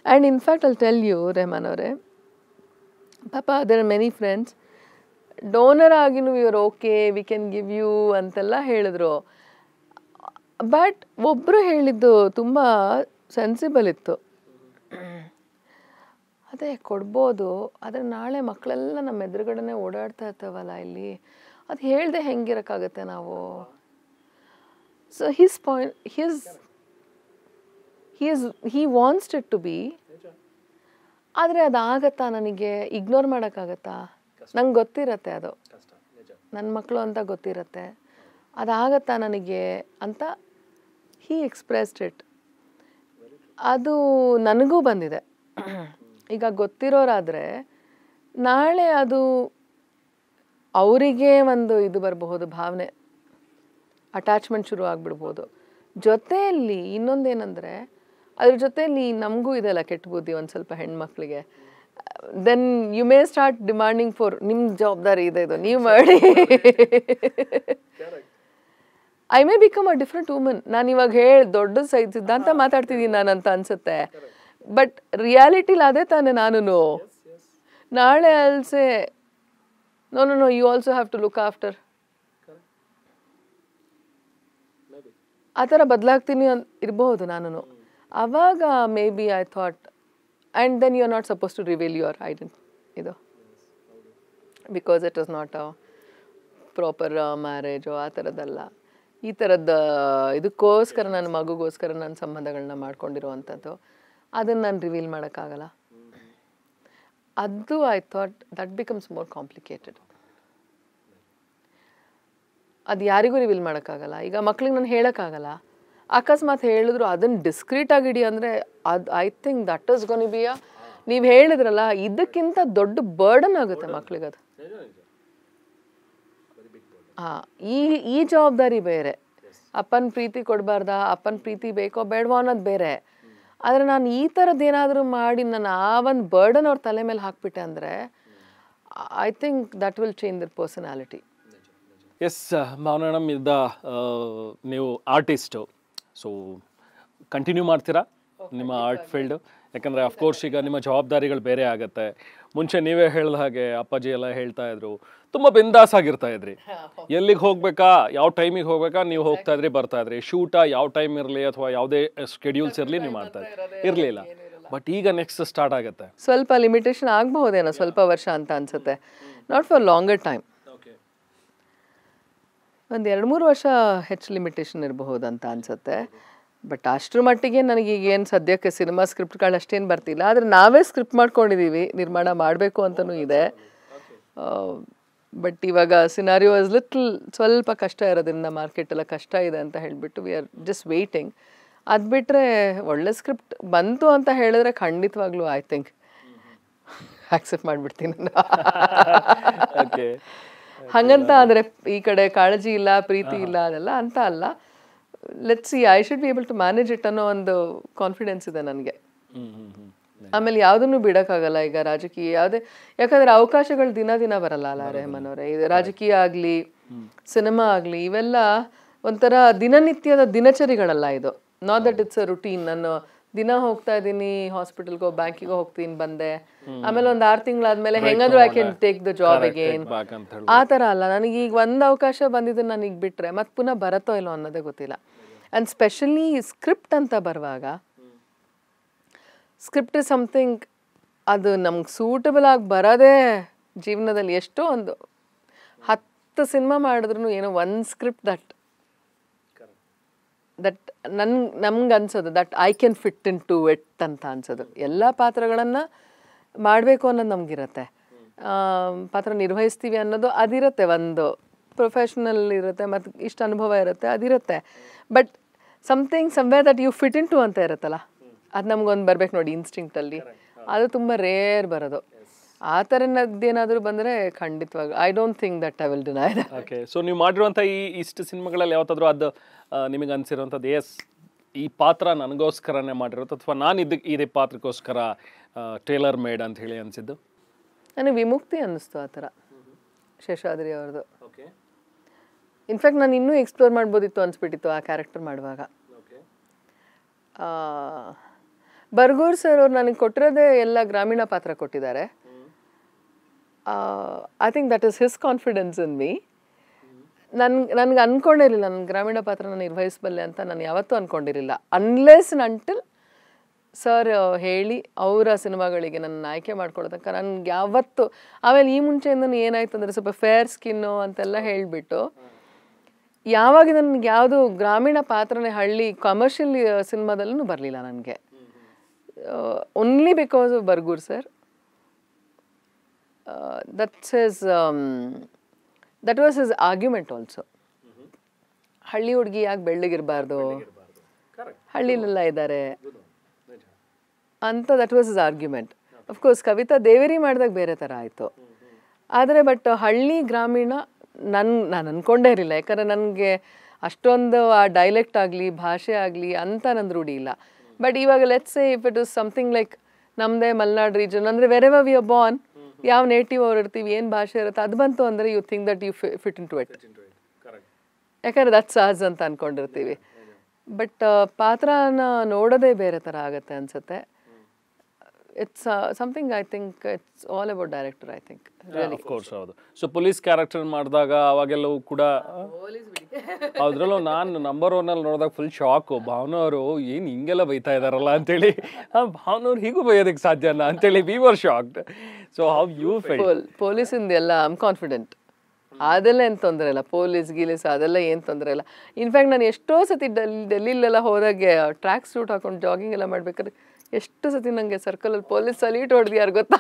And in fact ಅಲ್ಲಿ tell you Rahman ಅವರೇ, ಪಾಪ there are many friends donor ಆಗಿನೂ ಇವ್ರು okay we can give you ಅಂತೆಲ್ಲ ಹೇಳಿದ್ರು. ಬಟ್ ಒಬ್ಬರು ಹೇಳಿದ್ದು ತುಂಬ ಸೆನ್ಸಿಬಲ್ ಇತ್ತು. ಅದೇ ಕೊಡ್ಬೋದು, ಆದರೆ ನಾಳೆ ಮಕ್ಕಳೆಲ್ಲ ನಮ್ಮ ಎದುರುಗಡೆನೆ ಓಡಾಡ್ತಾ ಇರ್ತಾವಲ್ಲ ಇಲ್ಲಿ, ಅದು ಹೇಳ್ದೆ ಹೆಂಗಿರೋಕ್ಕಾಗತ್ತೆ ನಾವು. So his point he wants it to be, ಆದರೆ ಅದಾಗತ್ತಾ ನನಗೆ ಇಗ್ನೋರ್ ಮಾಡೋಕ್ಕಾಗತ್ತಾ? ನಂಗೆ ಗೊತ್ತಿರತ್ತೆ ಅದು ನನ್ನ ಮಕ್ಕಳು ಅಂತ ಗೊತ್ತಿರತ್ತೆ, ಅದಾಗತ್ತಾ ನನಗೆ ಅಂತ he expressed it. ಅದು ನನಗೂ ಬಂದಿದೆ. ಈಗ ಗೊತ್ತಿರೋರಾದರೆ ನಾಳೆ ಅದು ಅವರಿಗೆ ಒಂದು ಇದು ಬರಬಹುದು, ಭಾವನೆ ಅಟ್ಯಾಚ್ಮೆಂಟ್ ಶುರು ಆಗಿಬಿಡ್ಬೋದು. ಜೊತೆಯಲ್ಲಿ ಇನ್ನೊಂದೇನೆಂದರೆ ಅದ್ರ ಜೊತೆಯಲ್ಲಿ ನಮಗೂ ಇದೆಲ್ಲ ಕೆಟ್ಟ ಬುದ್ಧಿ ಒಂದು ಸ್ವಲ್ಪ ಹೆಣ್ಮಕ್ಳಿಗೆ. Then you may start demanding for ನಿಮ್ಮ ಜವಾಬ್ದಾರಿ ಇದೆ, ಇದು ನೀವು ಮಾಡಿ. I may become a different woman. ನಾನು ಇವಾಗ ದೊಡ್ಡ ಸಿದ್ಧಾಂತ ಮಾತಾಡ್ತಿದ್ದೀನಿ ನಾನು ಅಂತ ಅನ್ಸುತ್ತೆ, ಬಟ್ ರಿಯಾಲಿಟಿಲಿ ಅದೇ ತಾನೇ ನಾನು. ನಾಳೆ ಅಲ್ಸೆ no you also have to look after, ಆ ಥರ ಬದಲಾಗ್ತೀನಿ ಇರಬಹುದು ನಾನು. ಆವಾಗ maybe I thought, and then you are not suppose to reveal your identity ಇದು, because it was not a proper marriage ಆ ಥರದ್ದಲ್ಲ. ಈ ಥರದ್ದು ಇದಕ್ಕೋಸ್ಕರ ನನ್ನ ಮಗುಗೋಸ್ಕರ ನನ್ನ ಸಂಬಂಧಗಳನ್ನ ಮಾಡ್ಕೊಂಡಿರುವಂಥದ್ದು, ಅದನ್ನು ನಾನು ರಿವೀಲ್ ಮಾಡೋಕ್ಕಾಗಲ್ಲ. ಅದು I thought that becomes more complicated. ಅದು ಯಾರಿಗೂ ರಿವೀಲ್ ಮಾಡೋಕ್ಕಾಗಲ್ಲ. ಈಗ ಮಕ್ಳಿಗೆ ನಾನು ಹೇಳೋಕ್ಕಾಗಲ್ಲ, ಅಕಸ್ಮಾತ್ ಹೇಳಿದ್ರು ಅದನ್ನು ಡಿಸ್ಕ್ರೀಟಾಗಿ ಇಡಿ ಅಂದರೆ ಅದು I think that is gonna be ನೀವು ಹೇಳಿದ್ರಲ್ಲ ಇದಕ್ಕಿಂತ ದೊಡ್ಡ ಬರ್ಡನ್ ಆಗುತ್ತೆ ಮಕ್ಳಿಗೆ ಅದು. ಹಾಂ, ಈ ಜವಾಬ್ದಾರಿ ಬೇರೆ. ಅಪ್ಪನ ಪ್ರೀತಿ ಕೊಡಬಾರ್ದಾ, ಅಪ್ಪನ ಪ್ರೀತಿ ಬೇಕೋ ಬೇಡವೋ ಅನ್ನೋದು ಬೇರೆ. ಆದರೆ ನಾನು ಈ ಥರದ್ದು ಏನಾದರೂ ಮಾಡಿ ನಾನು ಆ ಒಂದು ಬರ್ಡನ್ ಅವ್ರ ತಲೆ ಮೇಲೆ ಹಾಕ್ಬಿಟ್ಟೆ ಅಂದರೆ I think that will change their personality. Yes Bhavana madam, ನೀವು ಆರ್ಟಿಸ್ಟು, ಸೊ ಕಂಟಿನ್ಯೂ ಮಾಡ್ತೀರಾ ನಿಮ್ಮ ಆರ್ಟ್ ಫೀಲ್ಡು? ಯಾಕಂದರೆ ಅಫ್ಕೋರ್ಸ್ ಈಗ ನಿಮ್ಮ ಜವಾಬ್ದಾರಿಗಳು ಬೇರೆ ಆಗುತ್ತೆ. ಮುಂಚೆ ನೀವೇ ಹೇಳಿದ ಹಾಗೆ ಅಪ್ಪಾಜಿ ಎಲ್ಲ ಹೇಳ್ತಾ ಇದ್ರು, ತುಂಬ ಬಿಂದಾಸ್ ಆಗಿರ್ತಾ ಇದ್ರಿ. ಎಲ್ಲಿಗೆ ಹೋಗ್ಬೇಕಾ, ಯಾವ ಟೈಮಿಗೆ ಹೋಗ್ಬೇಕಾ ನೀವು ಹೋಗ್ತಾ ಇದ್ರಿ, ಬರ್ತಾ ಇದ್ರಿ. ಶೂಟ ಯಾವ ಟೈಮ್ ಇರಲಿ ಅಥವಾ ಯಾವುದೇ ಸ್ಕೆಡ್ಯೂಲ್ಸ್ ಇರಲಿ ನೀವು ಮಾಡ್ತಾ ಇರಲಿಲ್ಲ. ಬಟ್ ಈಗ ನೆಕ್ಸ್ಟ್ ಸ್ಟಾರ್ಟ್ ಆಗುತ್ತೆ, ಸ್ವಲ್ಪ ಲಿಮಿಟೇಷನ್ ಆಗಬಹುದೇನೋ, ಸ್ವಲ್ಪ ವರ್ಷ ಅಂತ ಅನ್ಸುತ್ತೆ. ನಾಟ್ ಫಾರ್ ಲಾಂಗರ್ ಟೈಮ್, ಒಂದು 2-3 ವರ್ಷ ಹೆಚ್ಚು ಲಿಮಿಟೇಷನ್ ಇರಬಹುದು ಅಂತ ಅನ್ಸುತ್ತೆ. ಬಟ್ ಅಷ್ಟರ ಮಟ್ಟಿಗೆ ನನಗೀಗೇನು ಸದ್ಯಕ್ಕೆ ಸಿನಿಮಾ ಸ್ಕ್ರಿಪ್ಟ್ಗಳು ಅಷ್ಟೇನು ಬರ್ತಿಲ್ಲ. ಆದರೆ ನಾವೇ ಸ್ಕ್ರಿಪ್ಟ್ ಮಾಡ್ಕೊಂಡಿದ್ದೀವಿ, ನಿರ್ಮಾಣ ಮಾಡಬೇಕು ಅಂತಲೂ ಇದೆ. ಬಟ್ ಇವಾಗ ಸಿನಾರಿಯೋ ಇಸ್ ಲಿಟ್ಲ್ ಸ್ವಲ್ಪ ಕಷ್ಟ ಇರೋದ್ರಿಂದ, ಮಾರ್ಕೆಟೆಲ್ಲ ಕಷ್ಟ ಇದೆ ಅಂತ ಹೇಳಿಬಿಟ್ಟು ವಿ ಆರ್ ಜಸ್ಟ್ ವೆಯ್ಟಿಂಗ್. ಅದು ಬಿಟ್ಟರೆ ಒಳ್ಳೆ ಸ್ಕ್ರಿಪ್ಟ್ ಬಂತು ಅಂತ ಹೇಳಿದ್ರೆ ಖಂಡಿತವಾಗ್ಲೂ ಐ ಥಿಂಕ್ ಆಕ್ಸೆಪ್ಟ್ ಮಾಡಿಬಿಡ್ತೀನಿ. ಹಂಗಂತ ಅಂದರೆ ಈ ಕಡೆ ಕಾಳಜಿ ಇಲ್ಲ, ಪ್ರೀತಿ ಇಲ್ಲ ಅದೆಲ್ಲ ಅಂತ ಅಲ್ಲ. Let's see, I should be able to manage it ಅನ್ನೋ ಒಂದು ಕಾನ್ಫಿಡೆನ್ಸ್ ಇದೆ ನನಗೆ. ಆಮೇಲೆ ಯಾವುದನ್ನು ಬಿಡೋಕ್ಕಾಗಲ್ಲ ಈಗ ರಾಜಕೀಯ ಯಾವುದೇ, ಯಾಕಂದರೆ ಅವಕಾಶಗಳು ದಿನ ಬರಲ್ಲ ಅಲ್ಲ ರೆಹಮಾನ್ ಅವರೇ. ಇದು ರಾಜಕೀಯ ಆಗಲಿ ಸಿನಿಮಾ ಆಗಲಿ ಇವೆಲ್ಲ ಒಂಥರ ದಿನನಿತ್ಯದ ದಿನಚರಿಗಳಲ್ಲ ಇದು. Not that it's a routine. ನಾನು ದಿನ ಹೋಗ್ತಾ ಇದ್ದೀನಿ ಹಾಸ್ಪಿಟಲ್ಗೋ ಬ್ಯಾಂಕಿಗೋ ಹೋಗ್ತೀನಿ ಬಂದೆ, ಆಮೇಲೆ ಒಂದು 6 ತಿಂಗಳಾದ್ಮೇಲೆ ಹೆಂಗಾದ್ರೂ I can take the job again, ಆ ಥರ ಅಲ್ಲ. ನನಗೆ ಈಗ ಒಂದು ಅವಕಾಶ ಬಂದಿದ್ದು ನನಗೆ ಬಿಟ್ಟರೆ ಮತ್ತೆ ಪುನಃ ಬರತ್ತೋ ಇಲ್ಲೋ ಅನ್ನೋದೇ ಗೊತ್ತಿಲ್ಲ. ಆ್ಯಂಡ್ ಸ್ಪೆಷಲಿ ಸ್ಕ್ರಿಪ್ಟ್ ಅಂತ ಬರುವಾಗ, ಸ್ಕ್ರಿಪ್ಟ್ ಇಸ್ ಸಮಥಿಂಗ್ ಅದು ನಮ್ಗೆ ಸೂಟಬಲ್ ಆಗಿ ಬರೋದೇ ಜೀವನದಲ್ಲಿ ಎಷ್ಟೋ ಒಂದು 10 ಸಿನಿಮಾ ಮಾಡಿದ್ರು ಏನೋ ಒಂದು ಸ್ಕ್ರಿಪ್ಟ್ ದಟ್ ನಮ್ಗೆ ಅನ್ಸೋದು that I can fit in to it ಅಂತ ಅನ್ಸೋದು. ಎಲ್ಲ ಪಾತ್ರಗಳನ್ನು ಮಾಡಬೇಕು ಅನ್ನೋದು ನಮಗಿರುತ್ತೆ, ಪಾತ್ರ ನಿರ್ವಹಿಸ್ತೀವಿ ಅನ್ನೋದು ಅದಿರುತ್ತೆ, ಒಂದು ಪ್ರೊಫೆಷ್ನಲ್ ಇರುತ್ತೆ ಮತ್ತು ಇಷ್ಟು ಅನುಭವ ಇರುತ್ತೆ ಅದಿರುತ್ತೆ. But something somewhere that you fit in to ಅಂತ ಇರುತ್ತಲ್ಲ, ಅದು ನಮ್ಗೊಂದು ಬರ್ಬೇಕು ನೋಡಿ ಇನ್ಸ್ಟಿಂಕ್ಟಲ್ಲಿ, ಅದು ತುಂಬ ರೇರ್ ಬರೋದು. ಆ ಥರದ್ದೇನಾದರೂ ಬಂದರೆ ಖಂಡಿತವಾಗ I don't think that I will deny that. Okay, so ನೀವು ಮಾಡಿರುವಂಥ ಇಷ್ಟು ಸಿನಿಮಾಗಳಲ್ಲಿ ಯಾವತ್ತಾದರೂ ಅದು ನಿಮಗೆ ಅನಿಸಿರುವಂಥದ್ದು, ಎಸ್ ಈ ಪಾತ್ರ ನನಗೋಸ್ಕರನೇ ಮಾಡಿರೋದು ಅಥವಾ ನಾನು ಇದೇ ಪಾತ್ರಕ್ಕೋಸ್ಕರ ಟೇಲರ್ ಮೇಡ್ ಅಂತ ಹೇಳಿ ಅನಿಸಿದ್ದು? ನನಗೆ ವಿಮುಕ್ತಿ ಅನ್ನಿಸ್ತು ಆ ಥರ, ಶೇಷಾದ್ರಿ ಅವ್ರದ್ದು. ಇನ್ಫ್ಯಾಕ್ಟ್ ನಾನು ಇನ್ನೂ ಎಕ್ಸ್ಪ್ಲೋರ್ ಮಾಡ್ಬೋದಿತ್ತು ಅನಿಸ್ಬಿಟ್ಟಿತ್ತು ಆ ಕ್ಯಾರೆಕ್ಟರ್ ಮಾಡುವಾಗ. ಬರ್ಗೂರ್ ಸರ್ ಅವ್ರು ನನಗೆ ಕೊಟ್ಟಿರೋದೇ ಎಲ್ಲ ಗ್ರಾಮೀಣ ಪಾತ್ರ ಕೊಟ್ಟಿದ್ದಾರೆ. I think that is his confidence in me. ನನ್ಗೆ ಅಂದ್ಕೊಂಡಿರಲಿಲ್ಲ ನನ್ನ ಗ್ರಾಮೀಣ ಪಾತ್ರನ ನಿರ್ವಹಿಸಬಲ್ಲೆ ಅಂತ ನಾನು ಯಾವತ್ತೂ ಅಂದ್ಕೊಂಡಿರಲಿಲ್ಲ. ಅನ್ಲೆಸ್ ಅಂಟಿಲ್ ಸರ್ ಹೇಳಿ ಅವರ ಸಿನಿಮಾಗಳಿಗೆ ನನ್ನ ಆಯ್ಕೆ ಮಾಡ್ಕೊಳ್ಳೋದಕ್ಕೆ ನನಗೆ ಯಾವತ್ತು. ಆಮೇಲೆ ಈ ಮುಂಚೆಯಿಂದನೂ ಏನಾಯ್ತು ಅಂದರೆ ಸ್ವಲ್ಪ ಫೇರ್ ಸ್ಕಿನ್ನು ಅಂತೆಲ್ಲ ಹೇಳಿಬಿಟ್ಟು ಯಾವಾಗ ನನಗೆ ಯಾವುದು ಗ್ರಾಮೀಣ ಪಾತ್ರನೇ ಹಳ್ಳಿ ಕಮರ್ಷಿಯಲ್ ಸಿನಿಮಾದಲ್ಲೂ ಬರಲಿಲ್ಲ ನನಗೆ. Only because of Baraguru sir. That was his argument also. ಹಳ್ಳಿ ಹುಡುಗಿ ಯಾಕೆ ಬೆಳ್ಳಗಿರಬಾರ್ದು, ಹಳ್ಳಿಲೆಲ್ಲ ಇದ್ದಾರೆ ಅಂತ. That was his argument. Of course Kavitha Deveri ಮಾಡಿದಾಗ ಬೇರೆ ಥರ ಆಯಿತು. ಆದರೆ ಬಟ್ ಹಳ್ಳಿ ಗ್ರಾಮೀಣ ನಾನು ಅಂದ್ಕೊಂಡೇ ಇರಲಿಲ್ಲ. ಯಾಕಂದರೆ ನನಗೆ ಅಷ್ಟೊಂದು ಆ ಡೈಲೆಕ್ಟ್ ಆಗಲಿ ಭಾಷೆ ಆಗಲಿ ಅಂತ ನಂದು ರೂಢಿ ಇಲ್ಲ. ಬಟ್ ಇವಾಗ let's say if it is something like ನಮ್ಮದೇ ಮಲೆನಾಡು ರೀಜನ್ ಅಂದರೆ ವೆರೆವರ್ ವಿ ಆರ್ ಬಾರ್ನ್, ಯಾವ ನೇಟಿವ್ ಅವ್ರು ಇರ್ತೀವಿ, ಏನು ಭಾಷೆ ಇರುತ್ತೆ ಅದು ಬಂತು ಅಂದರೆ you think that you fit in to it. ಯಾಕಂದರೆ ದಟ್ ಸಾಸ್ ಅಂತ ಅಂದ್ಕೊಂಡಿರ್ತೀವಿ. ಬಟ್ ಪಾತ್ರನ ನೋಡೋದೇ ಬೇರೆ ಥರ ಆಗುತ್ತೆ ಅನಿಸುತ್ತೆ. It's something I think it's all about director I think. Of course ಹೌದು. ಸೊ ಪೊಲೀಸ್ ಕ್ಯಾರೆಕ್ಟರ್ ಮಾಡಿದಾಗ ಅವಾಗೆಲ್ಲವೂ ಕೂಡ ಅದ್ರಲ್ಲೂ ನಾನು ನಂಬರ್ 1 ಅಲ್ಲಿ ನೋಡಿದಾಗ ಫುಲ್ ಶಾಕು. ಭಾವನಾ ಅವರು ಏನು ಹಿಂಗೆಲ್ಲ ಬೈತಾ ಇದ್ದಾರಲ್ಲ ಅಂತೇಳಿ, ಭಾವನಾ ಅವ್ರು ಹೀಗೂ ಬೈಯೋದಕ್ಕೆ ಸಾಧ್ಯನಾ ಅಂತೇಳಿ we were shocked. So how you felt? ಪೊಲೀಸಿಂದ ಎಲ್ಲ ಐ ಆಮ್ ಕಾನ್ಫಿಡೆಂಟ್. ಅದೆಲ್ಲ ಏನು ತೊಂದರೆ ಇಲ್ಲ. ಪೊಲೀಸ್ ಗೀಲೀಸ್ ಅದೆಲ್ಲ ಏನು ತೊಂದರೆ ಇಲ್ಲ. ಇನ್ಫ್ಯಾಕ್ಟ್ ನಾನು ಎಷ್ಟೋ ಸತಿ ಡೆಲ್ಲಿಲೆಲ್ಲ ಹೋದಾಗೆ ಟ್ರ್ಯಾಕ್ ಸೂಟ್ ಹಾಕೊಂಡು ಜಾಗಿಂಗ್ ಎಲ್ಲ ಮಾಡ್ಬೇಕಾದ್ರೆ ಎಷ್ಟು ಸತಿ ನನಗೆ ಸರ್ಕಲಲ್ಲಿ ಪೊಲೀಸ್ ಸಲ್ಯೂಟ್ ಹೊಡೆದು ಯಾರು ಗೊತ್ತಾ,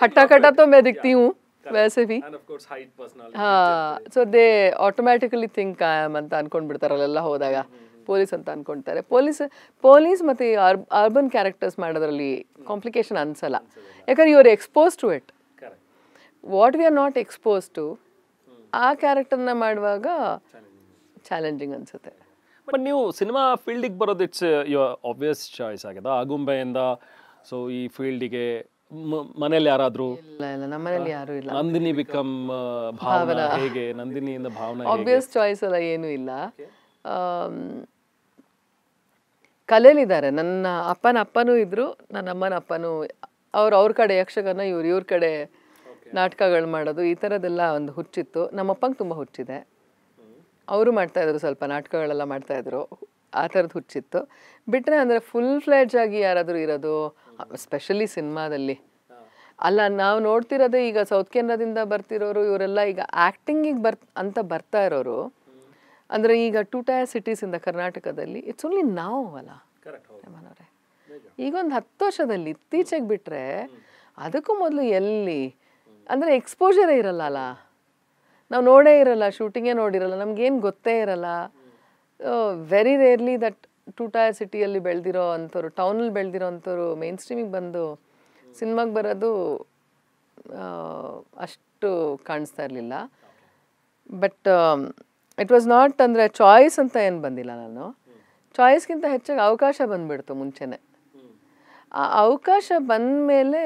हट्टा कटा तो मैं दिखती हूँ वैसे भी. हाँ, so they automatically think I am ಅಂತ ಅನ್ಕೊಂಡ್ಬಿಡ್ತಾರಲ್ಲ ಹೋದಾಗ ಪೊಲೀಸ್ ಅಂತ ಅನ್ಕೊಂತಾರೆ. ಪೊಲೀಸ್ ಮತ್ತು ಅರ್ಬನ್ ಕ್ಯಾರೆಕ್ಟರ್ಸ್ ಮಾಡೋದ್ರಲ್ಲಿ ಕಾಂಪ್ಲಿಕೇಶನ್ ಅನ್ಸಲ್ಲ. ಯಾಕಂದ್ರೆ you are expose to it. What we are not expose to ಆ ಕ್ಯಾರೆಕ್ಟರ್ನ ಮಾಡುವಾಗ ಚಾಲೆಂಜಿಂಗ್ ಅನ್ಸುತ್ತೆ. ಬಟ್ ನೀವು ಸಿನಿಮಾ ಫೀಲ್ಡಿಗೆ ಬರೋದು ಇಟ್ಸ್ ಯುವರ್ ಆಬ್ವಿಯಸ್ ಚಾಯ್ಸ್ ಆಗಿದೆ ಆಗುಂಬೆಯಿಂದ. ಸೊ ಈ ಫೀಲ್ಡಿಗೆ ಮನೇಲಿ ಯಾರಾದರೂ? ಇಲ್ಲ ಇಲ್ಲ, ನಮ್ಮ ಮನೇಲಿ ಯಾರೂ ಇಲ್ಲ. ನಂದಿನಿ ಬಿಕಮ್ ಭಾವನಾ, ಹೇಗೆ ನಂದಿನಿಯಿಂದ ಭಾವನಾ? ಆಬ್ವಿಯಸ್ ಚಾಯ್ಸ್ ಎಲ್ಲ ಏನೂ ಇಲ್ಲ. ಕಲೆಯಲ್ಲಿದ್ದಾರೆ. ನನ್ನ ಅಪ್ಪನೂ ಇದ್ರು, ನನ್ನ ಅಮ್ಮನ ಅಪ್ಪನೂ. ಅವ್ರ ಕಡೆ ಯಕ್ಷಗಾನ, ಇವ್ರ ಕಡೆ ನಾಟಕಗಳು ಮಾಡೋದು, ಈ ಥರದ್ದೆಲ್ಲ ಒಂದು ಹುಚ್ಚಿತ್ತು. ನಮ್ಮಪ್ಪಂಗೆ ತುಂಬ ಹುಚ್ಚಿದೆ. ಅವರು ಮಾಡ್ತಾಯಿದ್ರು, ಸ್ವಲ್ಪ ನಾಟಕಗಳೆಲ್ಲ ಮಾಡ್ತಾಯಿದ್ರು. ಆ ಥರದ್ದು ಹುಚ್ಚಿತ್ತು. ಬಿಟ್ಟರೆ ಅಂದರೆ ಫುಲ್ ಫ್ಲೆಡ್ಜ್ ಆಗಿ ಯಾರಾದರೂ ಇರೋದು, ಸ್ಪೆಷಲಿ ಸಿನಿಮಾದಲ್ಲಿ ಅಲ್ಲ. ನಾವು ನೋಡ್ತಿರೋದೇ ಈಗ ಸೌತ್ ಕೆನರಾದಿಂದ ಬರ್ತಿರೋರು ಇವರೆಲ್ಲ ಈಗ ಆ್ಯಕ್ಟಿಂಗಿಗೆ ಅಂತ ಬರ್ತಾ ಇರೋರು. ಅಂದರೆ ಈಗ 2 ಟೈರ್ ಸಿಟೀಸಿಂದ ಕರ್ನಾಟಕದಲ್ಲಿ ಇಟ್ಸ್ ಓನ್ಲಿ ನಾವು ಅಲ್ಲ ಮನೋರೆ. ಈಗೊಂದು 10 ವರ್ಷದಲ್ಲಿ ಇತ್ತೀಚೆಗೆ ಬಿಟ್ಟರೆ ಅದಕ್ಕೂ ಮೊದಲು ಎಲ್ಲಿ ಅಂದರೆ ಎಕ್ಸ್ಪೋಜರೇ ಇರಲ್ಲ ಅಲ್ಲ. ನಾವು ನೋಡೇ ಇರಲ್ಲ, ಶೂಟಿಂಗೇ ನೋಡಿರಲ್ಲ, ನಮಗೇನು ಗೊತ್ತೇ ಇರಲ್ಲ. ವೆರಿ ರೇರ್ಲಿ ದಟ್ 2 ಟೈರ್ ಸಿಟಿಯಲ್ಲಿ ಬೆಳೆದಿರೋ ಅಂಥವ್ರು, ಟೌನಲ್ಲಿ ಬೆಳೆದಿರೋ ಅಂಥವ್ರು ಮೇನ್ ಸ್ಟ್ರೀಮಿಗೆ ಬಂದು ಸಿನಿಮಾಗೆ ಬರೋದು ಅಷ್ಟು ಕಾಣಿಸ್ತಾ ಇರಲಿಲ್ಲ. ಬಟ್ ಇಟ್ ವಾಸ್ ನಾಟ್ ಅಂದರೆ ಚಾಯ್ಸ್ ಅಂತ ಏನು ಬಂದಿಲ್ಲ. ನಾನು ಚಾಯ್ಸ್ಗಿಂತ ಹೆಚ್ಚಾಗಿ ಅವಕಾಶ ಬಂದುಬಿಡ್ತು ಮುಂಚೆನೇ. ಆ ಅವಕಾಶ ಬಂದ ಮೇಲೆ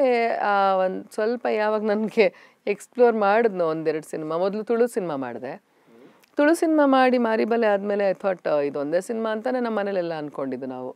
ಒಂದು ಸ್ವಲ್ಪ ಯಾವಾಗ ನನಗೆ ಎಕ್ಸ್ಪ್ಲೋರ್ ಮಾಡಿದ್ನೋ 1-2 ಸಿನಿಮಾ. ಮೊದಲು ತುಳು ಸಿನಿಮಾ ಮಾಡಿದೆ. ತುಳು ಸಿನಿಮಾ ಮಾಡಿ ಮಾರಿಬಲೆ ಆದಮೇಲೆ ಐ ಥಾಟ್ ಇದೊಂದೇ ಸಿನಿಮಾ ಅಂತಲೇ ನಮ್ಮ ಮನೇಲೆಲ್ಲ ಅಂದ್ಕೊಂಡಿದ್ದು ನಾವು.